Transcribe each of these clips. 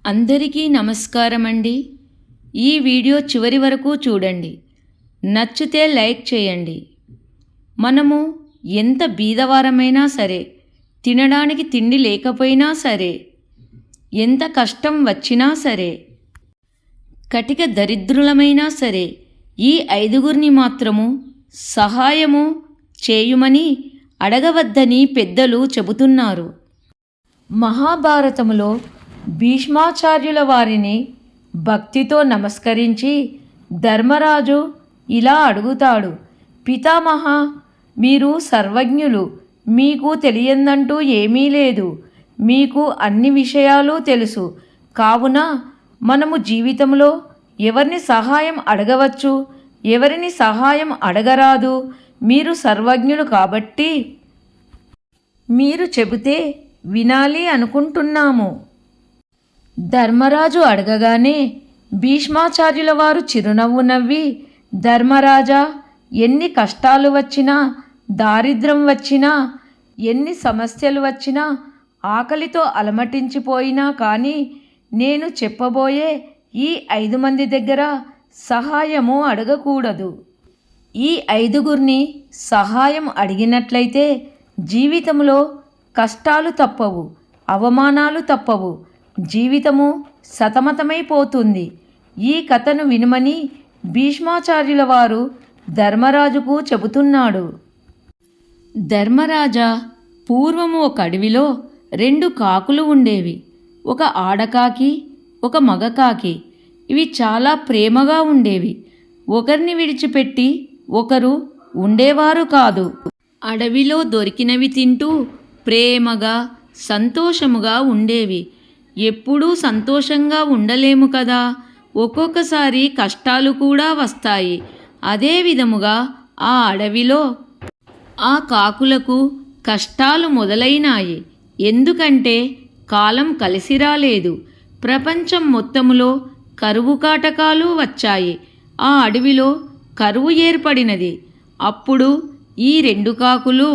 అందరికీ నమస్కారం అండి. ఈ వీడియో చివరి వరకు చూడండి. నచ్చితే లైక్ చేయండి. మనము ఎంత బీదవారమైనా సరే, తినడానికి తిండి లేకపోయినా సరే, ఎంత కష్టం వచ్చినా సరే, కటిక దరిద్రులమైనా సరే, ఈ ఐదుగురిని మాత్రము సహాయము చేయుమని అడగవద్దని పెద్దలు చెబుతున్నారు. మహాభారతములో భీష్మాచార్యుల వారిని భక్తితో నమస్కరించి ధర్మరాజు ఇలా అడుగుతాడు: పితామహ, మీరు సర్వజ్ఞులు, మీకు తెలియందంటూ ఏమీ లేదు. మీకు అన్ని విషయాలు తెలుసు. కావున మనము జీవితంలో ఎవరిని సహాయం అడగవచ్చు, ఎవరిని సహాయం అడగరాదు. మీరు సర్వజ్ఞులు కాబట్టి మీరు చెబితే వినాలి అనుకుంటున్నాము. ధర్మరాజు అడగగానే భీష్మాచార్యుల వారు చిరునవ్వు నవ్వి, ధర్మరాజా, ఎన్ని కష్టాలు వచ్చినా, దారిద్ర్యం వచ్చినా, ఎన్ని సమస్యలు వచ్చినా, ఆకలితో అలమటించిపోయినా కానీ నేను చెప్పబోయే ఈ 5 మంది దగ్గర సహాయము అడగకూడదు. ఈ 5గురిని సహాయం అడిగినట్లయితే జీవితంలో కష్టాలు తప్పవు, అవమానాలు తప్పవు, జీవితము సతమతమైపోతుంది. ఈ కథను వినుమని భీష్మాచార్యుల వారు ధర్మరాజుకు చెబుతున్నాడు. ధర్మరాజా, పూర్వము ఒక అడవిలో 2 కాకులు ఉండేవి. ఒక ఆడకాకి, ఒక మగకాకి. ఇవి చాలా ప్రేమగా ఉండేవి. ఒకరిని విడిచిపెట్టి ఒకరు ఉండేవారు కాదు. అడవిలో దొరికినవి తింటూ ప్రేమగా సంతోషముగా ఉండేవి. ఎప్పుడూ సంతోషంగా ఉండలేము కదా, ఒక్కొక్కసారి కష్టాలు కూడా వస్తాయి. అదే విధముగా ఆ అడవిలో ఆ కాకులకు కష్టాలు మొదలైనాయి. ఎందుకంటే కాలం కలిసి రాలేదు. ప్రపంచం మొత్తములో కరువు కాటకాలు వచ్చాయి. ఆ అడవిలో కరువు ఏర్పడినది. అప్పుడు ఈ 2 కాకులు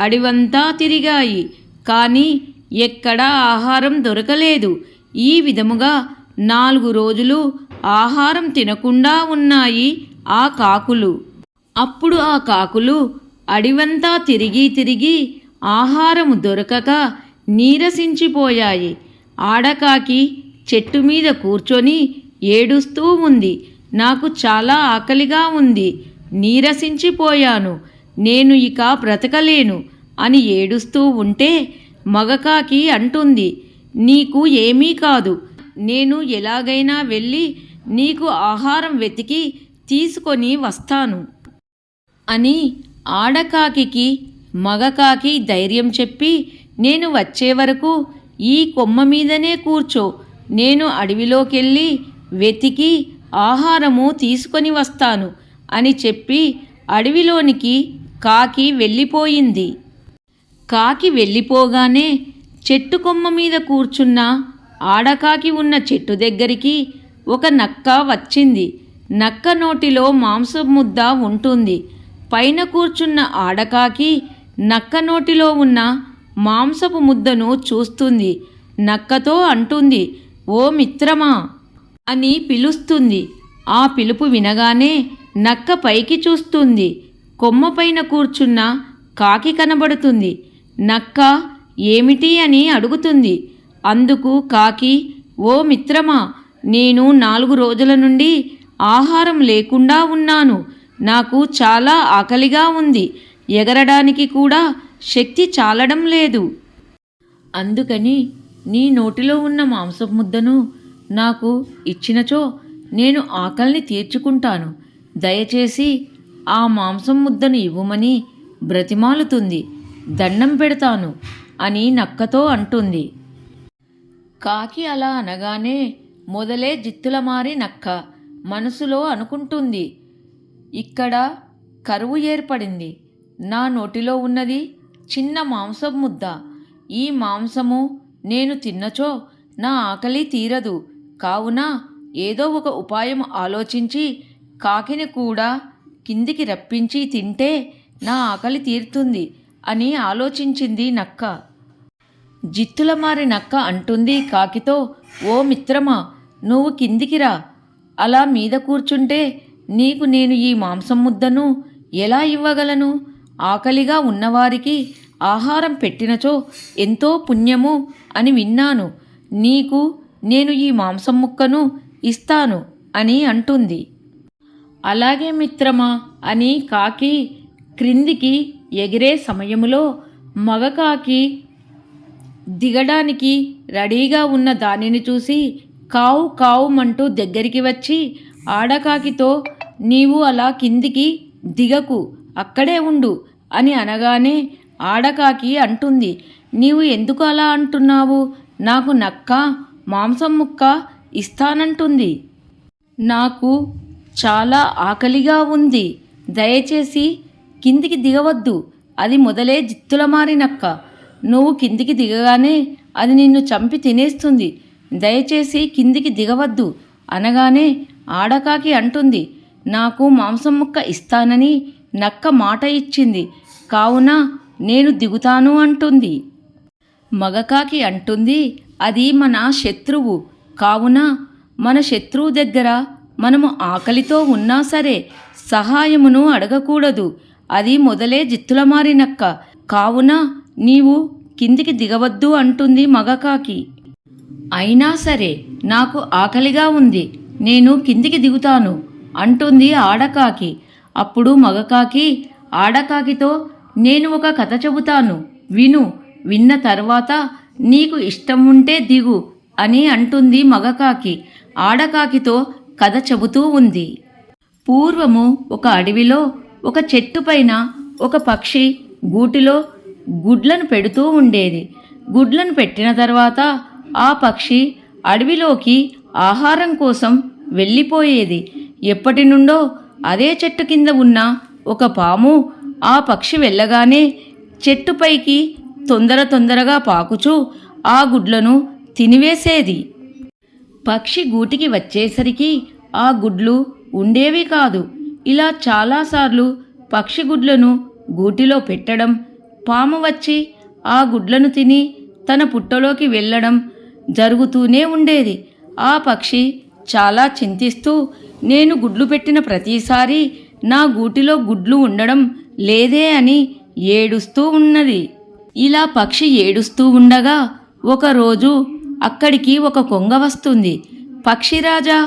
అడవంతా తిరిగాయి, కానీ ఎక్కడా ఆహారం దొరకలేదు. ఈ విధముగా 4 రోజులు ఆహారం తినకుండా ఉన్నాయి ఆ కాకులు. అప్పుడు ఆ కాకులు అడవంతా తిరిగి తిరిగి ఆహారము దొరకక నీరసించిపోయాయి. ఆడకాకి చెట్టు మీద కూర్చొని ఏడుస్తూ ఉంది. నాకు చాలా ఆకలిగా ఉంది, నీరసించిపోయాను, నేను ఇక బ్రతకలేను అని ఏడుస్తూ ఉంటే మగకాకి అంటుంది, నీకు ఏమీ కాదు, నేను ఎలాగైనా వెళ్ళి నీకు ఆహారం వెతికి తీసుకొని వస్తాను అని ఆడకాకి మగకాకి ధైర్యం చెప్పి, నేను వచ్చే వరకు ఈ కొమ్మ మీదనే కూర్చో, నేను అడవిలోకెళ్ళి వెతికి ఆహారము తీసుకొని వస్తాను అని చెప్పి అడవిలోనికి కాకి వెళ్ళిపోయింది. కాకి వెళ్ళిపోగానే చెట్టు కొమ్మ మీద కూర్చున్న ఆడకాకి ఉన్న చెట్టు దగ్గరికి ఒక నక్క వచ్చింది. నక్క నోటిలో మాంసం ముద్ద ఉంటుంది. పైన కూర్చున్న ఆడకాకి నక్క నోటిలో ఉన్న మాంసపు ముద్దను చూస్తుంది. నక్కతో అంటుంది, ఓ మిత్రమా అని పిలుస్తుంది. ఆ పిలుపు వినగానే నక్క పైకి చూస్తుంది. కొమ్మపైన కూర్చున్న కాకి కనబడుతుంది. నక్క ఏమిటి అని అడుగుతుంది. అందుకు కాకి, ఓ మిత్రమా, నేను 4 రోజుల నుండి ఆహారం లేకుండా ఉన్నాను. నాకు చాలా ఆకలిగా ఉంది. ఎగరడానికి కూడా శక్తి చాలడం లేదు. అందుకని నీ నోటిలో ఉన్న మాంసపు ముద్దను నాకు ఇచ్చినచో నేను ఆకలిని తీర్చుకుంటాను. దయచేసి ఆ మాంసం ముద్దను ఇవ్వమని బ్రతిమాలుతుంది. దండం పెడతాను అని నక్కతో అంటుంది. కాకి అలా అనగానే మొదలే జిత్తులమారి నక్క మనసులో అనుకుంటుంది, ఇక్కడ కరువు ఏర్పడింది. నా నోటిలో ఉన్నది చిన్న మాంసం ముద్ద. ఈ మాంసము నేను తిన్నచో నా ఆకలి తీరదు. కావున ఏదో ఒక ఉపాయం ఆలోచించి కాకిని కూడా కిందికి రప్పించి తింటే నా ఆకలి తీరుతుంది అని ఆలోచించింది నక్క. జిత్తులమారి నక్క అంటుంది కాకితో, ఓ మిత్రమా, నువ్వు కిందికి రా. అలా మీద కూర్చుంటే నీకు నేను ఈ మాంసం ముద్దను ఎలా ఇవ్వగలను? ఆకలిగా ఉన్నవారికి ఆహారం పెట్టినచో ఎంతో పుణ్యము అని విన్నాను. నీకు నేను ఈ మాంసం ముక్కను ఇస్తాను అని అంటుంది. అలాగే మిత్రమా అని కాకి క్రిందికి ఎగిరే సమయములో మగకాకి దిగడానికి రెడీగా ఉన్న దానిని చూసి కావు కావుమంటూ దగ్గరికి వచ్చి ఆడకాకితో, నీవు అలా కిందికి దిగకు, అక్కడే ఉండు అని అనగానే ఆడకాకి అంటుంది, నీవు ఎందుకు అలా అంటున్నావు? నాకు నక్క మాంసం ముక్క ఇస్తానంటుంది. నాకు చాలా ఆకలిగా ఉంది. దయచేసి కిందికి దిగవద్దు. అది మొదలే జిత్తులమారి నక్క. నువ్వు కిందికి దిగగానే అది నిన్ను చంపి తినేస్తుంది. దయచేసి కిందికి దిగవద్దు అనగానే ఆడకాకి అంటుంది, నాకు మాంసం ముక్క ఇస్తానని నక్క మాట ఇచ్చింది, కావున నేను దిగుతాను అంటుంది. మగకాకి అంటుంది, అది మన శత్రువు, కావున మన శత్రువు దగ్గర మనము ఆకలితో ఉన్నా సరే సహాయమును అడగకూడదు. అది మొదలే జిత్తులమారి నక్క, కావున నీవు కిందికి దిగవద్దు అంటుంది మగకాకి. అయినా సరే నాకు ఆకలిగా ఉంది, నేను కిందికి దిగుతాను అంటుంది ఆడకాకి. అప్పుడు మగకాకి ఆడకాకితో, నేను ఒక కథ చెబుతాను, విను. విన్న తర్వాత నీకు ఇష్టం ఉంటే దిగు అని అంటుంది మగకాకి. ఆడకాకితో కథ చెబుతూ ఉంది. పూర్వము ఒక అడవిలో ఒక చెట్టు పైన ఒక పక్షి గూటిలో గుడ్లను పెడుతూ ఉండేది. గుడ్లను పెట్టిన తర్వాత ఆ పక్షి అడవిలోకి ఆహారం కోసం వెళ్ళిపోయేది. ఎప్పటి నుండో అదే చెట్టు కింద ఉన్న ఒక పాము ఆ పక్షి వెళ్ళగానే చెట్టుపైకి తొందరగా పాకుచూ ఆ గుడ్లను తినివేసేది. పక్షి గూటికి వచ్చేసరికి ఆ గుడ్లు ఉండేవి కాదు. ఇలా చాలాసార్లు పక్షి గుడ్లను గూటిలో పెట్టడం, పాము వచ్చి ఆ గుడ్లను తిని తన పుట్టలోకి వెళ్ళడం జరుగుతూనే ఉండేది. ఆ పక్షి చాలా చింతిస్తూ, నేను గుడ్లు పెట్టిన ప్రతిసారి నా గూటిలో గుడ్లు ఉండడం లేదే అని ఏడుస్తూ ఉన్నది. ఇలా పక్షి ఏడుస్తూ ఉండగా ఒకరోజు అక్కడికి ఒక కొంగ వస్తుంది. పక్షిరాజా,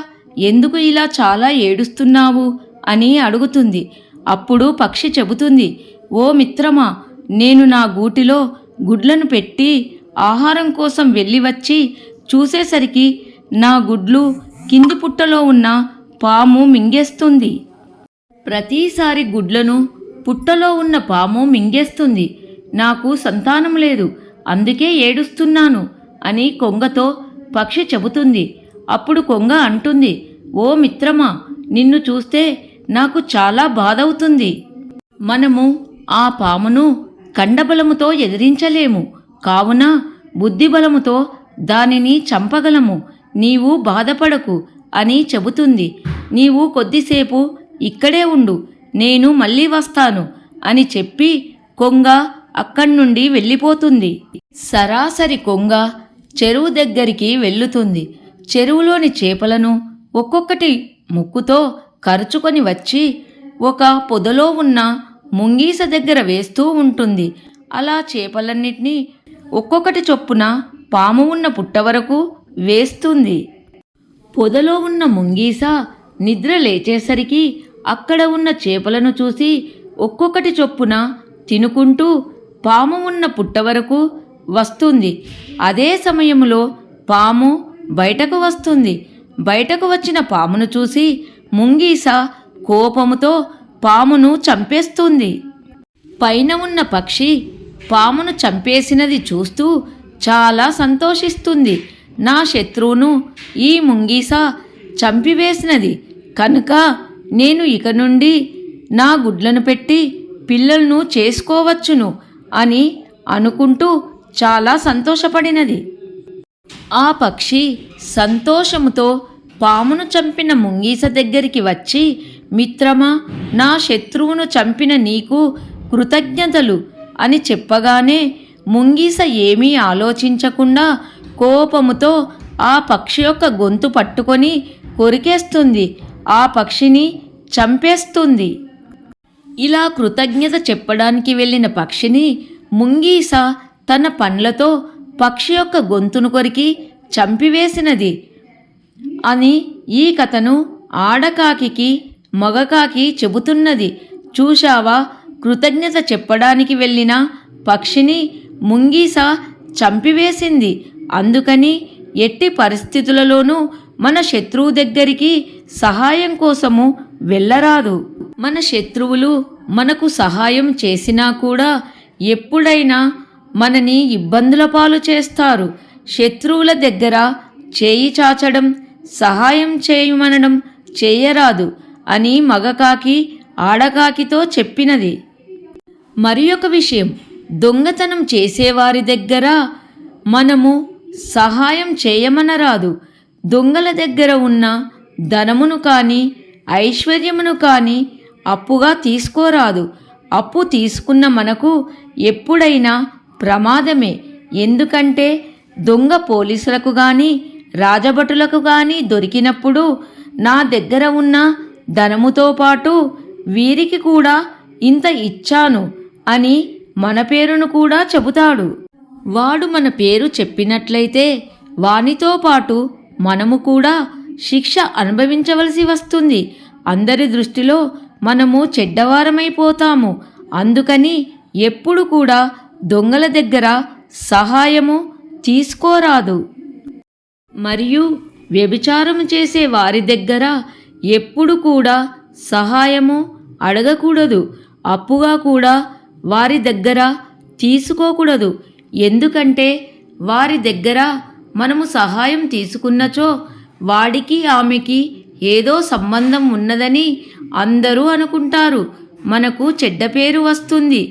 ఎందుకు ఇలా చాలా ఏడుస్తున్నావు అని అడుగుతుంది. అప్పుడు పక్షి చెబుతుంది, ఓ మిత్రమా, నేను నా గూటిలో గుడ్లను పెట్టి ఆహారం కోసం వెళ్ళి వచ్చి చూసేసరికి నా గుడ్లు కింది పుట్టలో ఉన్న పాము మింగేస్తుంది. ప్రతిసారి గుడ్లను పుట్టలో ఉన్న పాము మింగేస్తుంది. నాకు సంతానం లేదు, అందుకే ఏడుస్తున్నాను అని కొంగతో పక్షి చెబుతుంది. అప్పుడు కొంగ అంటుంది, ఓ మిత్రమా, నిన్ను చూస్తే నాకు చాలా బాధవుతుంది. మనము ఆ పామును కండబలముతో ఎదిరించలేము, కావున బుద్ధిబలముతో దానిని చంపగలము. నీవు బాధపడకు అని చెబుతుంది. నీవు కొద్దిసేపు ఇక్కడే ఉండు, నేను మళ్ళీ వస్తాను అని చెప్పి కొంగ అక్కడి నుండి వెళ్ళిపోతుంది. సరాసరి కొంగ చెరువు దగ్గరికి వెళ్ళుతుంది. చెరువులోని చేపలను ఒక్కొక్కటి ముక్కుతో కరుచుకొని వచ్చి ఒక పొదలో ఉన్న ముంగీస దగ్గర వేస్తూ ఉంటుంది. అలా చేపలన్నిటినీ ఒక్కొక్కటి చొప్పున పాము ఉన్న పుట్ట వరకు వేస్తుంది. పొదలో ఉన్న ముంగీస నిద్ర లేచేసరికి అక్కడ ఉన్న చేపలను చూసి ఒక్కొక్కటి చొప్పున తినుకుంటూ పాము ఉన్న పుట్ట వరకు వస్తుంది. అదే సమయంలో పాము బయటకు వస్తుంది. బయటకు వచ్చిన పామును చూసి ముంగీస కోపముతో పామును చంపేస్తుంది. పైన ఉన్న పక్షి పామును చంపేసినది చూస్తూ చాలా సంతోషిస్తుంది. నా శత్రువును ఈ ముంగీస చంపివేసినది కనుక నేను ఇక నుండి నా గుడ్లను పెట్టి పిల్లలను చేసుకోవచ్చును అని అనుకుంటూ చాలా సంతోషపడినది. ఆ పక్షి సంతోషముతో పామును చంపిన ముంగీస దగ్గరికి వచ్చి, మిత్రమా, నా శత్రువును చంపిన నీకు కృతజ్ఞతలు అని చెప్పగానే ముంగీస ఏమీ ఆలోచించకుండా కోపముతో ఆ పక్షి యొక్క గొంతు పట్టుకొని కొరికేస్తుంది, ఆ పక్షిని చంపేస్తుంది. ఇలా కృతజ్ఞత చెప్పడానికి వెళ్ళిన పక్షిని ముంగీస తన పండ్లతో పక్షి యొక్క గొంతును కొరికి చంపివేసినది అని ఈ కథను ఆడకాకి మగకాకి చెబుతున్నది. చూశావా, కృతజ్ఞత చెప్పడానికి వెళ్ళిన పక్షిని ముంగీస చంపివేసింది. అందుకని ఎట్టి పరిస్థితులలోనూ మన శత్రువు దగ్గరికి సహాయం కోసము వెళ్ళరాదు. మన శత్రువులు మనకు సహాయం చేసినా కూడా ఎప్పుడైనా మనని ఇబ్బందుల పాలు చేస్తారు. శత్రువుల దగ్గర చేయి చాచడం, సహాయం చేయమనడం చేయరాదు అని మగకాకి ఆడకాకితో చెప్పినది. మరి ఒక విషయం, దొంగతనం చేసేవారి దగ్గర మనము సహాయం చేయమనరాదు. దొంగల దగ్గర ఉన్న ధనమును కానీ ఐశ్వర్యమును కానీ అప్పుగా తీసుకోరాదు. అప్పు తీసుకున్న మనకు ఎప్పుడైనా ప్రమాదమే. ఎందుకంటే దొంగ పోలీసులకు కానీ రాజభటులకు కానీ దొరికినప్పుడు నా దగ్గర ఉన్న ధనముతో పాటు వీరికి కూడా ఇంత ఇచ్చాను అని మన పేరును కూడా చెబుతాడు. వాడు మన పేరు చెప్పినట్లయితే వానితో పాటు మనము కూడా శిక్ష అనుభవించవలసి వస్తుంది. అందరి దృష్టిలో మనము చెడ్డవారమైపోతాము. అందుకని ఎప్పుడు కూడా దొంగల దగ్గర సహాయము తీసుకోరాదు. మరియు వ్యభిచారము చేసే వారి దగ్గర ఎప్పుడు కూడా సహాయము అడగకూడదు. అప్పుగా కూడా వారి దగ్గర తీసుకోకూడదు. ఎందుకంటే వారి దగ్గర మనము సహాయం తీసుకున్నచో వాడికి ఆమెకి ఏదో సంబంధం ఉన్నదని అందరూ అనుకుంటారు. మనకు చెడ్డ పేరు వస్తుంది.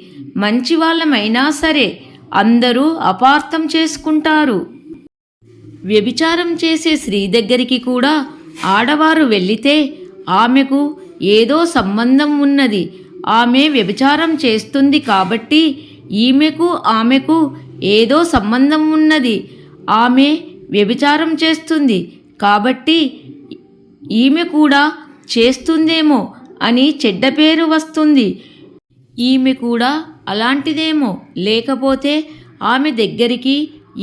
మంచి వాళ్ళమైనా సరే అందరూ అపార్థం చేసుకుంటారు. వ్యభిచారం చేసే స్త్రీ దగ్గరికి కూడా ఆడవారు వెళ్ళితే ఆమెకు ఏదో సంబంధం ఉన్నది, ఆమె వ్యభిచారం చేస్తుంది కాబట్టి ఆమెకు ఏదో సంబంధం ఉన్నది, ఆమె వ్యభిచారం చేస్తుంది కాబట్టి ఈమె కూడా చేస్తుందేమో అని చెడ్డ పేరు వస్తుంది. ఈమె కూడా అలాంటిదేమో, లేకపోతే ఆమె దగ్గరికి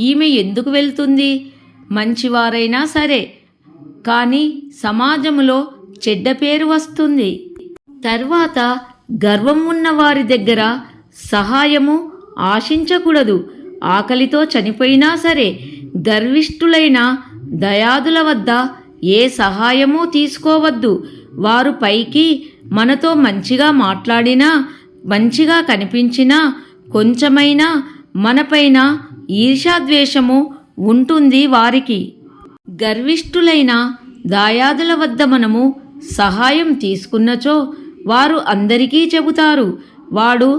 ఈమె ఎందుకు వెళ్తుంది? మంచివారైనా సరే కానీ సమాజంలో చెడ్డ పేరు వస్తుంది. తర్వాత గర్వం ఉన్న వారి దగ్గర సహాయము ఆశించకూడదు. ఆకలితో చనిపోయినా సరే గర్విష్ఠులైన దయాదుల వద్ద ఏ సహాయమూ తీసుకోవద్దు. వారు పైకి మనతో మంచిగా మాట్లాడినా, మంచిగా కనిపించినా కొంచెమైనా మనపైన ఈర్ష్యాద్వేషము ఉంటుంది వారికి. గర్విష్ఠులైన దాయాదుల వద్ద మనము సహాయం తీసుకున్నచో వారు అందరికీ చెబుతారు, వాడు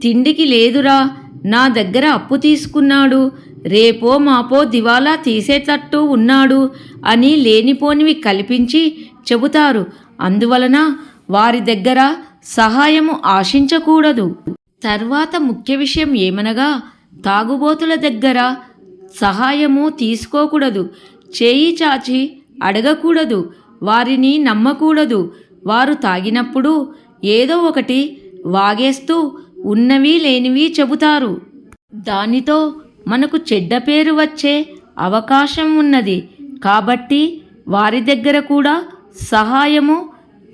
తిండికి లేదురా, నా దగ్గర అప్పు తీసుకున్నాడు, రేపో మాపో దివాలా తీసేటట్టు ఉన్నాడు అని లేనిపోనివి కల్పించి చెబుతారు. అందువలన వారి దగ్గర సహాయము ఆశించకూడదు. తర్వాత ముఖ్య విషయం ఏమనగా తాగుబోతుల దగ్గర సహాయము తీసుకోకూడదు. చేయి చాచి అడగకూడదు. వారిని నమ్మకూడదు. వారు తాగినప్పుడు ఏదో ఒకటి వాగేస్తూ ఉన్నవి లేనివి చెబుతారు. దానితో మనకు చెడ్డ పేరు వచ్చే అవకాశం ఉన్నది. కాబట్టి వారి దగ్గర కూడా సహాయము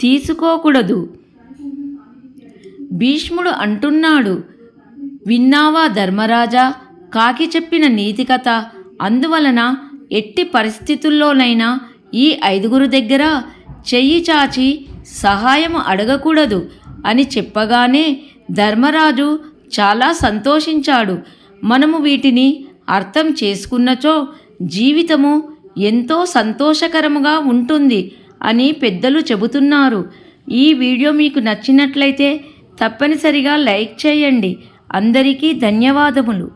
తీసుకోకూడదు. భీష్ముడు అంటున్నాడు, విన్నావా ధర్మరాజా, కాకి చెప్పిన నీతి కథ. అందువలన ఎట్టి పరిస్థితుల్లోనైనా ఈ 5 దగ్గర చెయ్యి చాచి సహాయము అడగకూడదు అని చెప్పగానే ధర్మరాజు చాలా సంతోషించాడు. మనము వీటిని అర్థం చేసుకున్నచో జీవితము ఎంతో సంతోషకరముగా ఉంటుంది అని పెద్దలు చెబుతున్నారు. ఈ వీడియో మీకు నచ్చినట్లయితే తప్పనిసరిగా లైక్ చేయండి. అందరికీ ధన్యవాదములు.